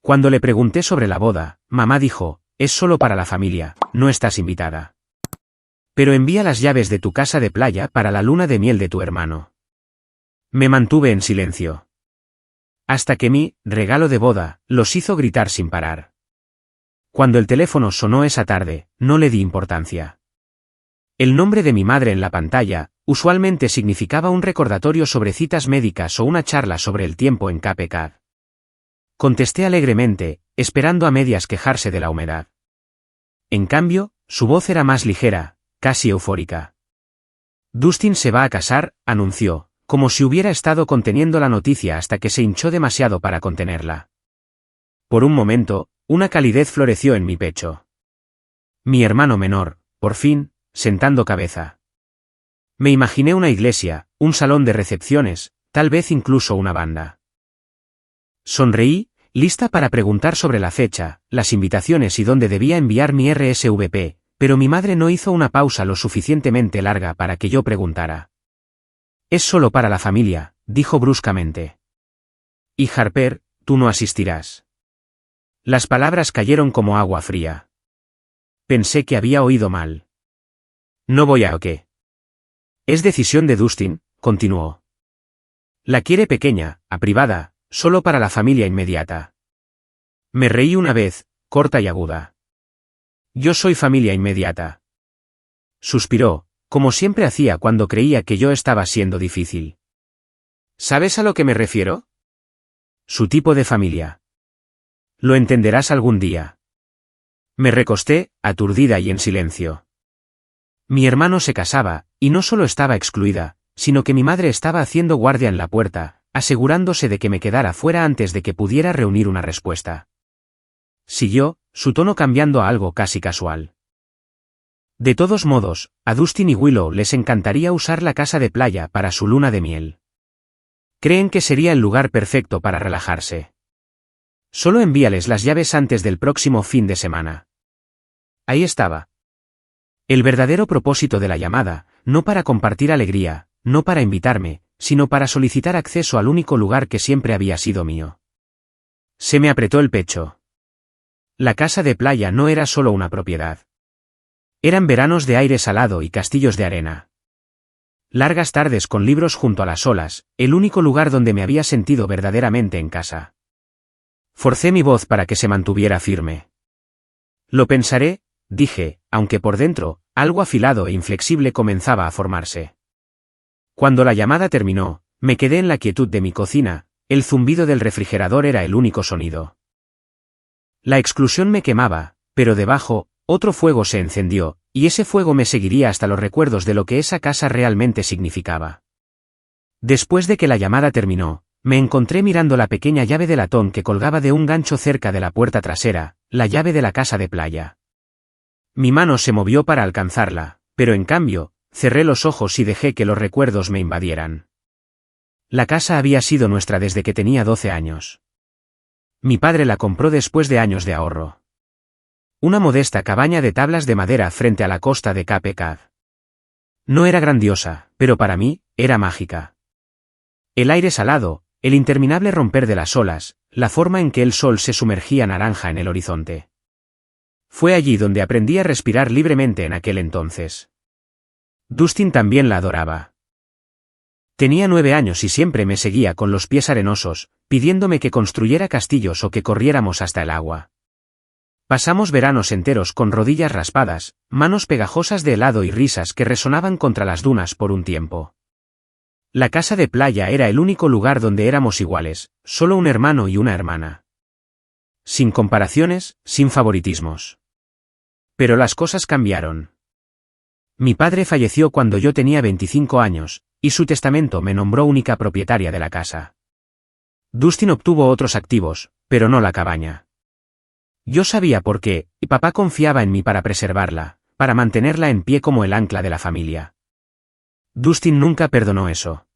Cuando le pregunté sobre la boda, mamá dijo, es solo para la familia, no estás invitada. Pero envía las llaves de tu casa de playa para la luna de miel de tu hermano. Me mantuve en silencio. Hasta que mi regalo de boda los hizo gritar sin parar. Cuando el teléfono sonó esa tarde, no le di importancia. El nombre de mi madre en la pantalla, usualmente significaba un recordatorio sobre citas médicas o una charla sobre el tiempo en Cape Cod. Contesté alegremente, esperando a medias quejarse de la humedad. En cambio, su voz era más ligera, casi eufórica. Dustin se va a casar, anunció, como si hubiera estado conteniendo la noticia hasta que se hinchó demasiado para contenerla. Por un momento, una calidez floreció en mi pecho. Mi hermano menor, por fin, sentando cabeza. Me imaginé una iglesia, un salón de recepciones, tal vez incluso una banda. Sonreí, lista para preguntar sobre la fecha, las invitaciones y dónde debía enviar mi RSVP, pero mi madre no hizo una pausa lo suficientemente larga para que yo preguntara. Es solo para la familia, dijo bruscamente. Y Harper, tú no asistirás. Las palabras cayeron como agua fría. Pensé que había oído mal. No voy a qué. Es decisión de Dustin, continuó. La quiere pequeña, privada, solo para la familia inmediata. Me reí una vez, corta y aguda. Yo soy familia inmediata. Suspiró, como siempre hacía cuando creía que yo estaba siendo difícil. ¿Sabes a lo que me refiero? Su tipo de familia. Lo entenderás algún día. Me recosté, aturdida y en silencio. Mi hermano se casaba, y no solo estaba excluida, sino que mi madre estaba haciendo guardia en la puerta, asegurándose de que me quedara fuera antes de que pudiera reunir una respuesta. Siguió, su tono cambiando a algo casi casual. De todos modos, a Dustin y Willow les encantaría usar la casa de playa para su luna de miel. Creen que sería el lugar perfecto para relajarse. Solo envíales las llaves antes del próximo fin de semana. Ahí estaba. El verdadero propósito de la llamada, no para compartir alegría, no para invitarme, sino para solicitar acceso al único lugar que siempre había sido mío. Se me apretó el pecho. La casa de playa no era solo una propiedad. Eran veranos de aire salado y castillos de arena. Largas tardes con libros junto a las olas, el único lugar donde me había sentido verdaderamente en casa. Forcé mi voz para que se mantuviera firme. Lo pensaré, dije, aunque por dentro, algo afilado e inflexible comenzaba a formarse. Cuando la llamada terminó, me quedé en la quietud de mi cocina, el zumbido del refrigerador era el único sonido. La exclusión me quemaba, pero debajo, otro fuego se encendió, y ese fuego me seguiría hasta los recuerdos de lo que esa casa realmente significaba. Después de que la llamada terminó, me encontré mirando la pequeña llave de latón que colgaba de un gancho cerca de la puerta trasera, la llave de la casa de playa. Mi mano se movió para alcanzarla, pero en cambio, cerré los ojos y dejé que los recuerdos me invadieran. La casa había sido nuestra desde que tenía 12 años. Mi padre la compró después de años de ahorro. Una modesta cabaña de tablas de madera frente a la costa de Cape Cod. No era grandiosa, pero para mí, era mágica. El aire salado, el interminable romper de las olas, la forma en que el sol se sumergía naranja en el horizonte. Fue allí donde aprendí a respirar libremente en aquel entonces. Dustin también la adoraba. Tenía 9 años y siempre me seguía con los pies arenosos, pidiéndome que construyera castillos o que corriéramos hasta el agua. Pasamos veranos enteros con rodillas raspadas, manos pegajosas de helado y risas que resonaban contra las dunas por un tiempo. La casa de playa era el único lugar donde éramos iguales, solo un hermano y una hermana. Sin comparaciones, sin favoritismos. Pero las cosas cambiaron. Mi padre falleció cuando yo tenía 25 años, y su testamento me nombró única propietaria de la casa. Dustin obtuvo otros activos, pero no la cabaña. Yo sabía por qué, y papá confiaba en mí para preservarla, para mantenerla en pie como el ancla de la familia. Dustin nunca perdonó eso.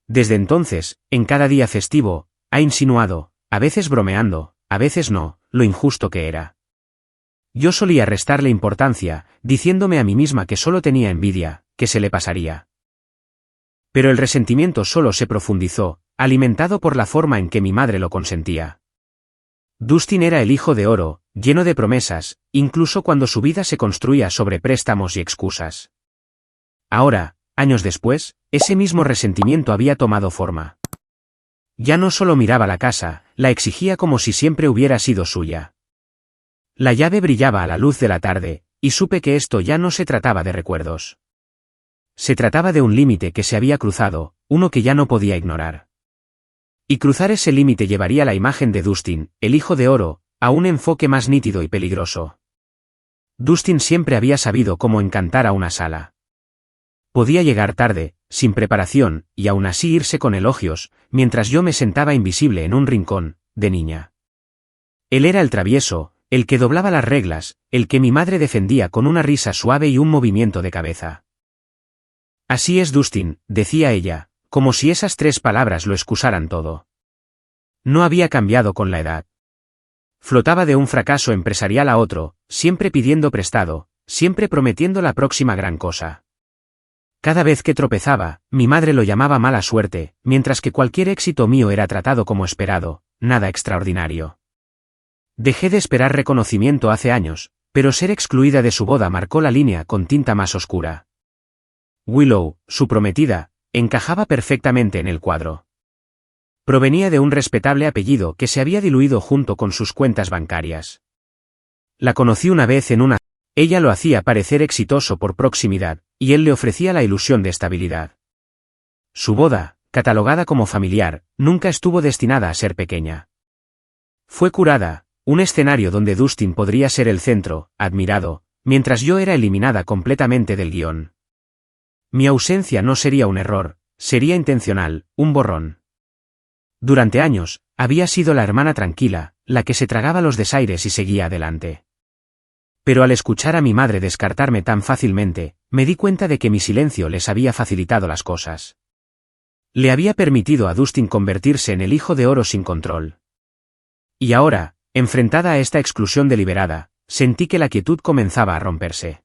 Desde entonces, en cada día festivo, ha insinuado, a veces bromeando, a veces no, lo injusto que era. Yo solía restarle importancia, diciéndome a mí misma que solo tenía envidia, que se le pasaría. Pero el resentimiento solo se profundizó, alimentado por la forma en que mi madre lo consentía. Dustin era el hijo de oro, lleno de promesas, incluso cuando su vida se construía sobre préstamos y excusas. Ahora, años después, ese mismo resentimiento había tomado forma. Ya no solo miraba la casa, la exigía como si siempre hubiera sido suya. La llave brillaba a la luz de la tarde, y supe que esto ya no se trataba de recuerdos. Se trataba de un límite que se había cruzado, uno que ya no podía ignorar. Y cruzar ese límite llevaría la imagen de Dustin, el hijo de oro, a un enfoque más nítido y peligroso. Dustin siempre había sabido cómo encantar a una sala. Podía llegar tarde, sin preparación, y aún así irse con elogios, mientras yo me sentaba invisible en un rincón, de niña. Él era el travieso, el que doblaba las reglas, el que mi madre defendía con una risa suave y un movimiento de cabeza. Así es Dustin, decía ella, como si esas 3 palabras lo excusaran todo. No había cambiado con la edad. Flotaba de un fracaso empresarial a otro, siempre pidiendo prestado, siempre prometiendo la próxima gran cosa. Cada vez que tropezaba, mi madre lo llamaba mala suerte, mientras que cualquier éxito mío era tratado como esperado, nada extraordinario. Dejé de esperar reconocimiento hace años, pero ser excluida de su boda marcó la línea con tinta más oscura. Willow, su prometida, encajaba perfectamente en el cuadro. Provenía de un respetable apellido que se había diluido junto con sus cuentas bancarias. La conocí una vez en una... Ella lo hacía parecer exitoso por proximidad, y él le ofrecía la ilusión de estabilidad. Su boda, catalogada como familiar, nunca estuvo destinada a ser pequeña. Fue curada, un escenario donde Dustin podría ser el centro, admirado, mientras yo era eliminada completamente del guión. Mi ausencia no sería un error, sería intencional, un borrón. Durante años, había sido la hermana tranquila, la que se tragaba los desaires y seguía adelante. Pero al escuchar a mi madre descartarme tan fácilmente, me di cuenta de que mi silencio les había facilitado las cosas. Le había permitido a Dustin convertirse en el hijo de oro sin control. Y ahora, enfrentada a esta exclusión deliberada, sentí que la quietud comenzaba a romperse.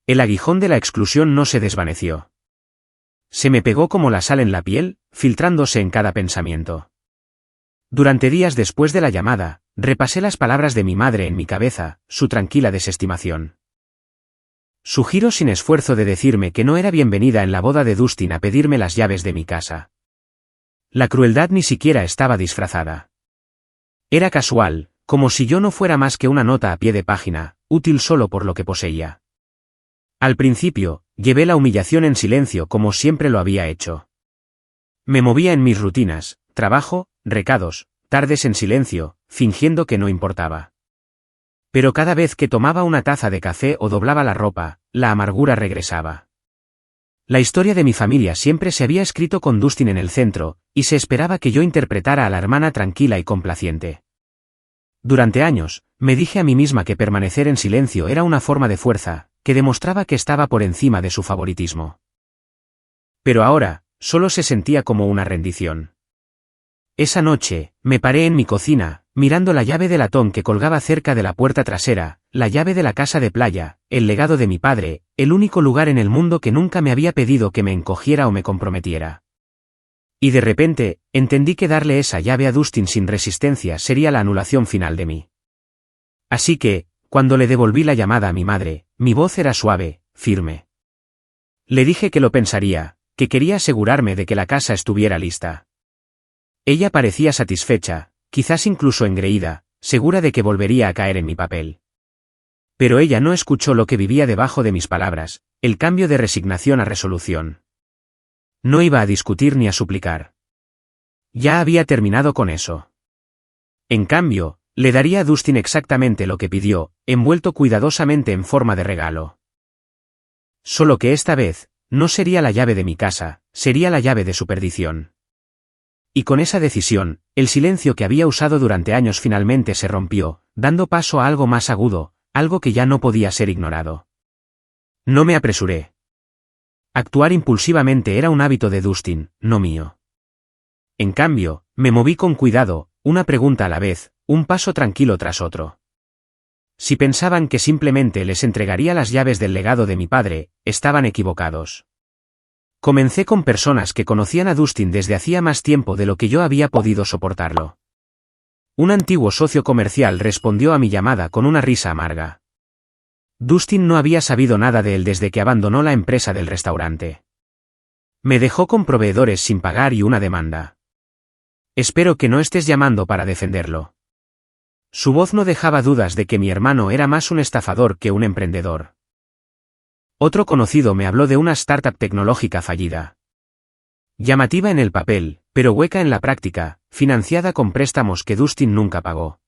El aguijón de la exclusión no se desvaneció. Se me pegó como la sal en la piel, filtrándose en cada pensamiento. Durante días después de la llamada, repasé las palabras de mi madre en mi cabeza, su tranquila desestimación. Su giro sin esfuerzo de decirme que no era bienvenida en la boda de Dustin a pedirme las llaves de mi casa. La crueldad ni siquiera estaba disfrazada. Era casual, como si yo no fuera más que una nota a pie de página, útil solo por lo que poseía. Al principio, llevé la humillación en silencio como siempre lo había hecho. Me movía en mis rutinas, trabajo, recados, tardes en silencio, fingiendo que no importaba. Pero cada vez que tomaba una taza de café o doblaba la ropa, la amargura regresaba. La historia de mi familia siempre se había escrito con Dustin en el centro, y se esperaba que yo interpretara a la hermana tranquila y complaciente. Durante años, me dije a mí misma que permanecer en silencio era una forma de fuerza, que demostraba que estaba por encima de su favoritismo. Pero ahora, solo se sentía como una rendición. Esa noche, me paré en mi cocina, mirando la llave de latón que colgaba cerca de la puerta trasera, la llave de la casa de playa, el legado de mi padre, el único lugar en el mundo que nunca me había pedido que me encogiera o me comprometiera. Y de repente, entendí que darle esa llave a Dustin sin resistencia sería la anulación final de mí. Así que, cuando le devolví la llamada a mi madre, mi voz era suave, firme. Le dije que lo pensaría, que quería asegurarme de que la casa estuviera lista. Ella parecía satisfecha, quizás incluso engreída, segura de que volvería a caer en mi papel. Pero ella no escuchó lo que vivía debajo de mis palabras, el cambio de resignación a resolución. No iba a discutir ni a suplicar. Ya había terminado con eso. En cambio, le daría a Dustin exactamente lo que pidió, envuelto cuidadosamente en forma de regalo. Solo que esta vez, no sería la llave de mi casa, sería la llave de su perdición. Y con esa decisión, el silencio que había usado durante años finalmente se rompió, dando paso a algo más agudo, algo que ya no podía ser ignorado. No me apresuré. Actuar impulsivamente era un hábito de Dustin, no mío. En cambio, me moví con cuidado, una pregunta a la vez, un paso tranquilo tras otro. Si pensaban que simplemente les entregaría las llaves del legado de mi padre, estaban equivocados. Comencé con personas que conocían a Dustin desde hacía más tiempo de lo que yo había podido soportarlo. Un antiguo socio comercial respondió a mi llamada con una risa amarga. Dustin no había sabido nada de él desde que abandonó la empresa del restaurante. Me dejó con proveedores sin pagar y una demanda. Espero que no estés llamando para defenderlo. Su voz no dejaba dudas de que mi hermano era más un estafador que un emprendedor. Otro conocido me habló de una startup tecnológica fallida. Llamativa en el papel, pero hueca en la práctica, financiada con préstamos que Dustin nunca pagó.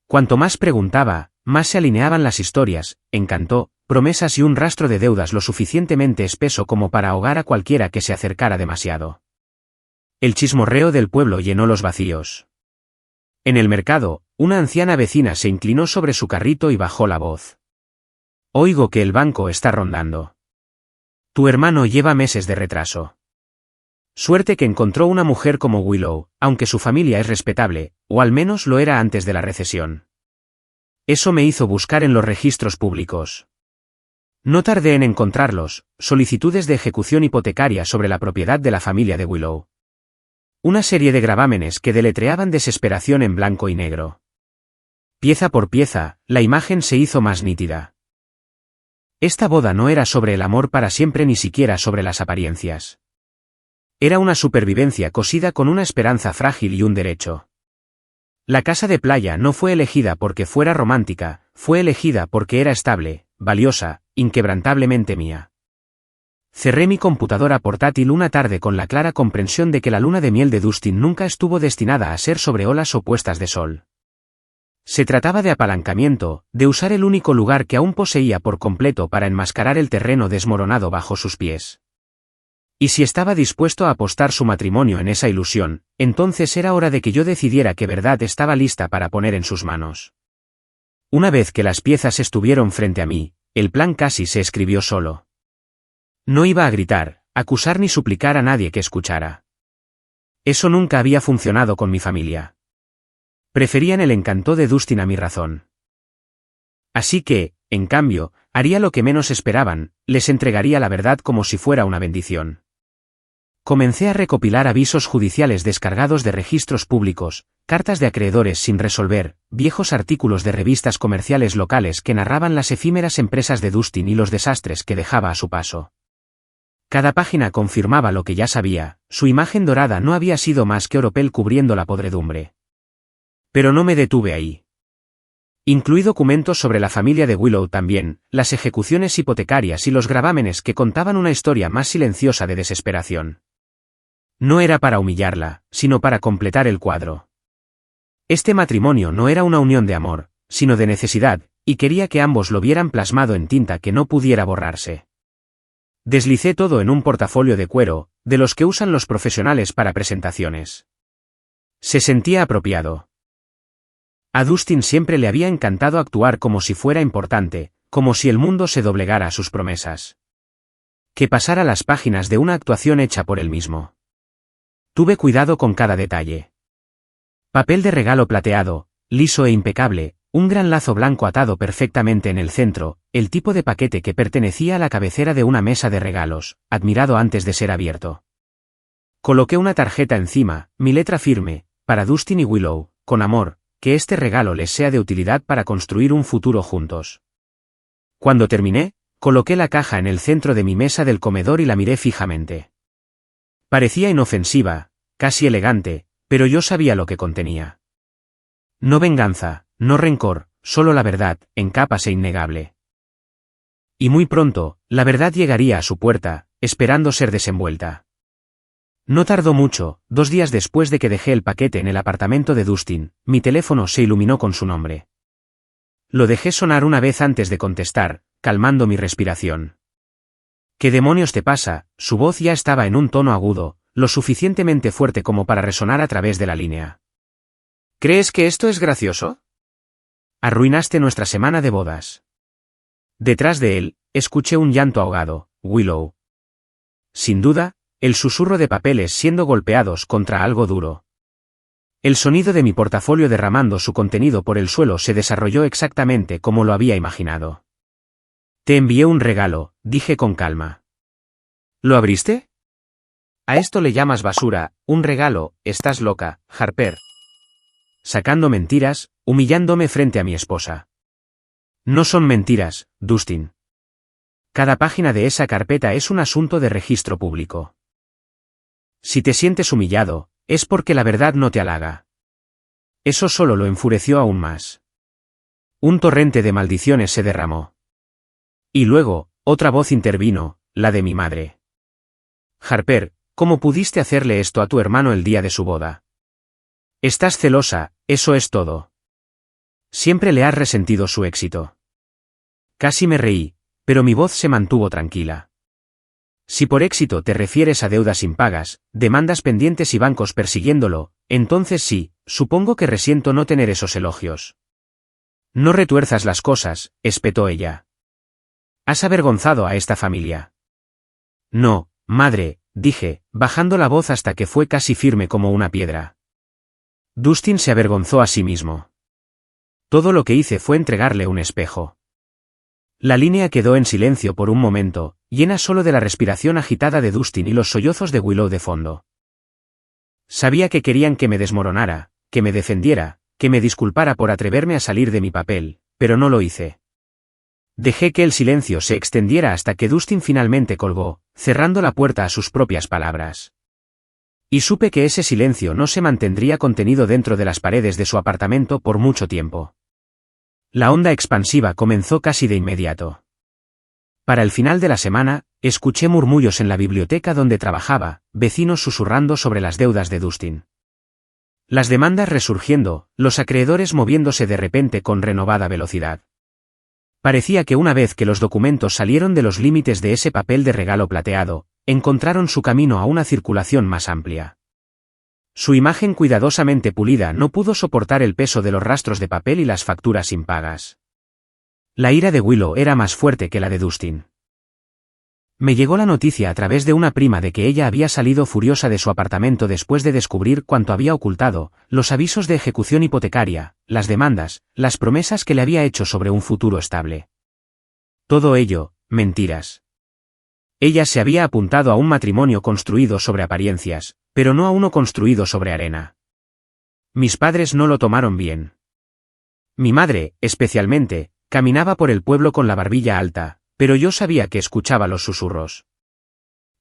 Cuanto más preguntaba, más se alineaban las historias, encanto, promesas y un rastro de deudas lo suficientemente espeso como para ahogar a cualquiera que se acercara demasiado. El chismorreo del pueblo llenó los vacíos. En el mercado, una anciana vecina se inclinó sobre su carrito y bajó la voz. Oigo que el banco está rondando. Tu hermano lleva meses de retraso. Suerte que encontró una mujer como Willow, aunque su familia es respetable, o al menos lo era antes de la recesión. Eso me hizo buscar en los registros públicos. No tardé en encontrarlos, solicitudes de ejecución hipotecaria sobre la propiedad de la familia de Willow. Una serie de gravámenes que deletreaban desesperación en blanco y negro. Pieza por pieza, la imagen se hizo más nítida. Esta boda no era sobre el amor para siempre ni siquiera sobre las apariencias. Era una supervivencia cosida con una esperanza frágil y un derecho. La casa de playa no fue elegida porque fuera romántica, fue elegida porque era estable, valiosa, inquebrantablemente mía. Cerré mi computadora portátil una tarde con la clara comprensión de que la luna de miel de Dustin nunca estuvo destinada a ser sobre olas o puestas de sol. Se trataba de apalancamiento, de usar el único lugar que aún poseía por completo para enmascarar el terreno desmoronado bajo sus pies. Y si estaba dispuesto a apostar su matrimonio en esa ilusión, entonces era hora de que yo decidiera qué verdad estaba lista para poner en sus manos. Una vez que las piezas estuvieron frente a mí, el plan casi se escribió solo. No iba a gritar, acusar ni suplicar a nadie que escuchara. Eso nunca había funcionado con mi familia. Preferían el encanto de Dustin a mi razón. Así que, en cambio, haría lo que menos esperaban, les entregaría la verdad como si fuera una bendición. Comencé a recopilar avisos judiciales descargados de registros públicos, cartas de acreedores sin resolver, viejos artículos de revistas comerciales locales que narraban las efímeras empresas de Dustin y los desastres que dejaba a su paso. Cada página confirmaba lo que ya sabía, su imagen dorada no había sido más que oropel cubriendo la podredumbre. Pero no me detuve ahí. Incluí documentos sobre la familia de Willow también, las ejecuciones hipotecarias y los gravámenes que contaban una historia más silenciosa de desesperación. No era para humillarla, sino para completar el cuadro. Este matrimonio no era una unión de amor, sino de necesidad, y quería que ambos lo vieran plasmado en tinta que no pudiera borrarse. Deslicé todo en un portafolio de cuero, de los que usan los profesionales para presentaciones. Se sentía apropiado. A Dustin siempre le había encantado actuar como si fuera importante, como si el mundo se doblegara a sus promesas. Que pasara las páginas de una actuación hecha por él mismo. Tuve cuidado con cada detalle. Papel de regalo plateado, liso e impecable, un gran lazo blanco atado perfectamente en el centro, el tipo de paquete que pertenecía a la cabecera de una mesa de regalos, admirado antes de ser abierto. Coloqué una tarjeta encima, mi letra firme, para Dustin y Willow, con amor, que este regalo les sea de utilidad para construir un futuro juntos. Cuando terminé, coloqué la caja en el centro de mi mesa del comedor y la miré fijamente. Parecía inofensiva, casi elegante, pero yo sabía lo que contenía. No venganza, no rencor, solo la verdad, en capas e innegable. Y muy pronto, la verdad llegaría a su puerta, esperando ser desenvuelta. No tardó mucho, 2 días después de que dejé el paquete en el apartamento de Dustin, mi teléfono se iluminó con su nombre. Lo dejé sonar una vez antes de contestar, calmando mi respiración. ¿Qué demonios te pasa? Su voz ya estaba en un tono agudo, lo suficientemente fuerte como para resonar a través de la línea. ¿Crees que esto es gracioso? Arruinaste nuestra semana de bodas. Detrás de él, escuché un llanto ahogado, Willow. Sin duda, el susurro de papeles siendo golpeados contra algo duro. El sonido de mi portafolio derramando su contenido por el suelo se desarrolló exactamente como lo había imaginado. Te envié un regalo, dije con calma. ¿Lo abriste? A esto le llamas basura, un regalo, estás loca, Harper. sacando mentiras, humillándome frente a mi esposa. No son mentiras, Dustin. Cada página de esa carpeta es un asunto de registro público. Si te sientes humillado, es porque la verdad no te halaga. Eso solo lo enfureció aún más. Un torrente de maldiciones se derramó. Y luego, otra voz intervino, la de mi madre. Harper, ¿cómo pudiste hacerle esto a tu hermano el día de su boda? Estás celosa, eso es todo. Siempre le has resentido su éxito. Casi me reí, pero mi voz se mantuvo tranquila. Si por éxito te refieres a deudas impagas, demandas pendientes y bancos persiguiéndolo, entonces sí, supongo que resiento no tener esos elogios. No retuerzas las cosas, espetó ella. Has avergonzado a esta familia. No, madre, dije, bajando la voz hasta que fue casi firme como una piedra. Dustin se avergonzó a sí mismo. Todo lo que hice fue entregarle un espejo. La línea quedó en silencio por un momento, llena solo de la respiración agitada de Dustin y los sollozos de Willow de fondo. Sabía que querían que me desmoronara, que me defendiera, que me disculpara por atreverme a salir de mi papel, pero no lo hice. Dejé que el silencio se extendiera hasta que Dustin finalmente colgó, cerrando la puerta a sus propias palabras. Y supe que ese silencio no se mantendría contenido dentro de las paredes de su apartamento por mucho tiempo. La onda expansiva comenzó casi de inmediato. Para el final de la semana, escuché murmullos en la biblioteca donde trabajaba, vecinos susurrando sobre las deudas de Dustin. Las demandas resurgiendo, los acreedores moviéndose de repente con renovada velocidad. Parecía que una vez que los documentos salieron de los límites de ese papel de regalo plateado, encontraron su camino a una circulación más amplia. Su imagen cuidadosamente pulida no pudo soportar el peso de los rastros de papel y las facturas impagas. La ira de Willow era más fuerte que la de Dustin. Me llegó la noticia a través de una prima de que ella había salido furiosa de su apartamento después de descubrir cuánto había ocultado, los avisos de ejecución hipotecaria, las demandas, las promesas que le había hecho sobre un futuro estable. Todo ello, mentiras. Ella se había apuntado a un matrimonio construido sobre apariencias, pero no a uno construido sobre arena. Mis padres no lo tomaron bien. Mi madre, especialmente, caminaba por el pueblo con la barbilla alta, pero yo sabía que escuchaba los susurros.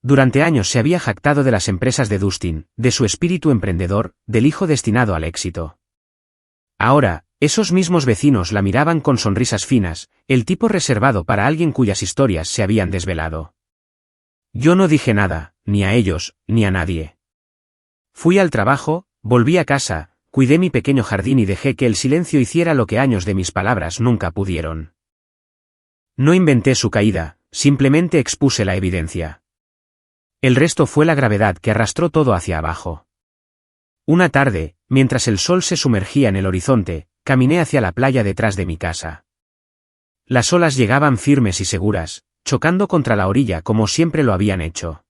Durante años se había jactado de las empresas de Dustin, de su espíritu emprendedor, del hijo destinado al éxito. Ahora, esos mismos vecinos la miraban con sonrisas finas, el tipo reservado para alguien cuyas historias se habían desvelado. Yo no dije nada, ni a ellos, ni a nadie. Fui al trabajo, volví a casa, cuidé mi pequeño jardín y dejé que el silencio hiciera lo que años de mis palabras nunca pudieron. No inventé su caída, simplemente expuse la evidencia. El resto fue la gravedad que arrastró todo hacia abajo. Una tarde, mientras el sol se sumergía en el horizonte, caminé hacia la playa detrás de mi casa. Las olas llegaban firmes y seguras, chocando contra la orilla como siempre lo habían hecho.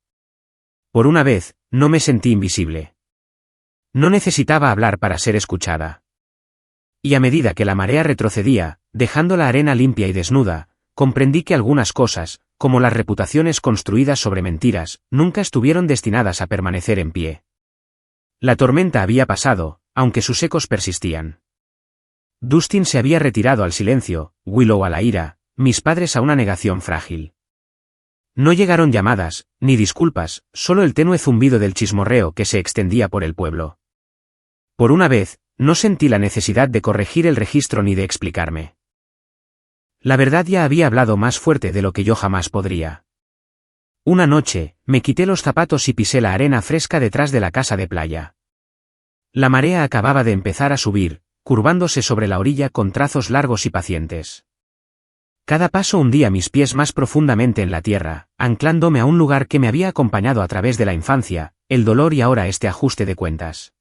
Por una vez, no me sentí invisible. No necesitaba hablar para ser escuchada. Y a medida que la marea retrocedía, dejando la arena limpia y desnuda, comprendí que algunas cosas, como las reputaciones construidas sobre mentiras, nunca estuvieron destinadas a permanecer en pie. La tormenta había pasado, aunque sus ecos persistían. Dustin se había retirado al silencio, Willow a la ira, mis padres a una negación frágil. No llegaron llamadas, ni disculpas, solo el tenue zumbido del chismorreo que se extendía por el pueblo. Por una vez, no sentí la necesidad de corregir el registro ni de explicarme. La verdad ya había hablado más fuerte de lo que yo jamás podría. Una noche, me quité los zapatos y pisé la arena fresca detrás de la casa de playa. La marea acababa de empezar a subir, curvándose sobre la orilla con trazos largos y pacientes. Cada paso hundía mis pies más profundamente en la tierra, anclándome a un lugar que me había acompañado a través de la infancia, el dolor y ahora este ajuste de cuentas.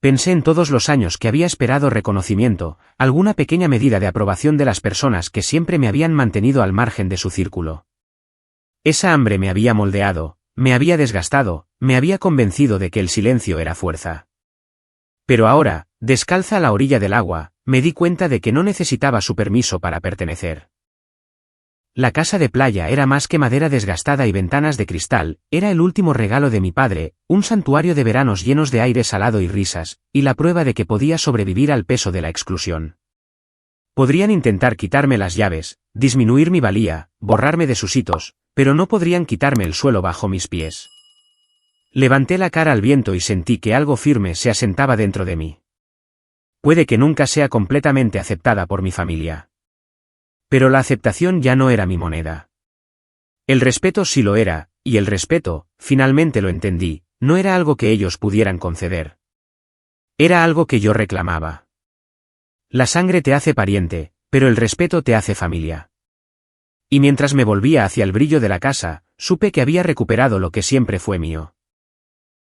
Pensé en todos los años que había esperado reconocimiento, alguna pequeña medida de aprobación de las personas que siempre me habían mantenido al margen de su círculo. Esa hambre me había moldeado, me había desgastado, me había convencido de que el silencio era fuerza. Pero ahora, descalza a la orilla del agua, me di cuenta de que no necesitaba su permiso para pertenecer. La casa de playa era más que madera desgastada y ventanas de cristal, era el último regalo de mi padre, un santuario de veranos llenos de aire salado y risas, y la prueba de que podía sobrevivir al peso de la exclusión. Podrían intentar quitarme las llaves, disminuir mi valía, borrarme de sus hitos, pero no podrían quitarme el suelo bajo mis pies. Levanté la cara al viento y sentí que algo firme se asentaba dentro de mí. Puede que nunca sea completamente aceptada por mi familia. Pero la aceptación ya no era mi moneda. El respeto sí lo era, y el respeto, finalmente lo entendí, no era algo que ellos pudieran conceder. Era algo que yo reclamaba. La sangre te hace pariente, pero el respeto te hace familia. Y mientras me volvía hacia el brillo de la casa, supe que había recuperado lo que siempre fue mío.